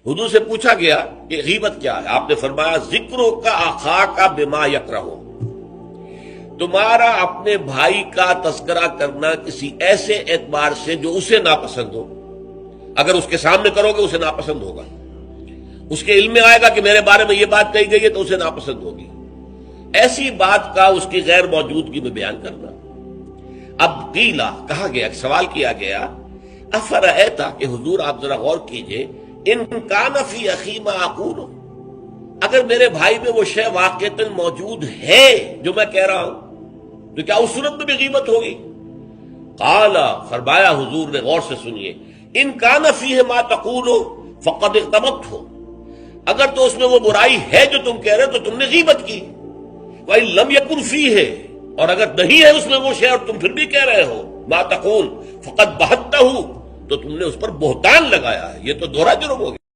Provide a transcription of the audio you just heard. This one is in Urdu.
حضور سے پوچھا گیا کہ غیبت کیا ہے؟ آپ نے فرمایا ذکروں کا آخا کا بما یکرہو، تمہارا اپنے بھائی کا تذکرہ کرنا کسی ایسے اعتبار سے جو اسے ناپسند ہو. اگر اس کے سامنے کرو گے اسے ناپسند ہوگا، اس کے علم میں آئے گا کہ میرے بارے میں یہ بات کہی گئی ہے تو اسے ناپسند ہوگی. ایسی بات کا اس کی غیر موجودگی میں بیان کرنا. اب قیلا کہا گیا، سوال کیا گیا، افرأیتا کہ حضور آپ ذرا غور کیجئے، ان کان فی اخی ما اقول، اگر میرے بھائی میں وہ شے واقعتاً موجود ہے جو میں کہہ رہا ہوں تو کیا اس صورت میں بھی غیبت ہوگی؟ قال، فرمایا حضور نے، غور سے سنیے، ان کان فیہ ما تقول فقد اغتبت ہو، اگر تو اس میں وہ برائی ہے جو تم کہہ رہے تو تم نے غیبت کی. وَإِن لَمْ يَكُنْ فِيهِ، اور اگر نہیں ہے اس میں وہ شے اور تم پھر بھی کہہ رہے ہو ما تقول فقد بہتہ، تو تم نے اس پر بہتان لگایا ہے. یہ تو دوہرا جرم ہو گیا.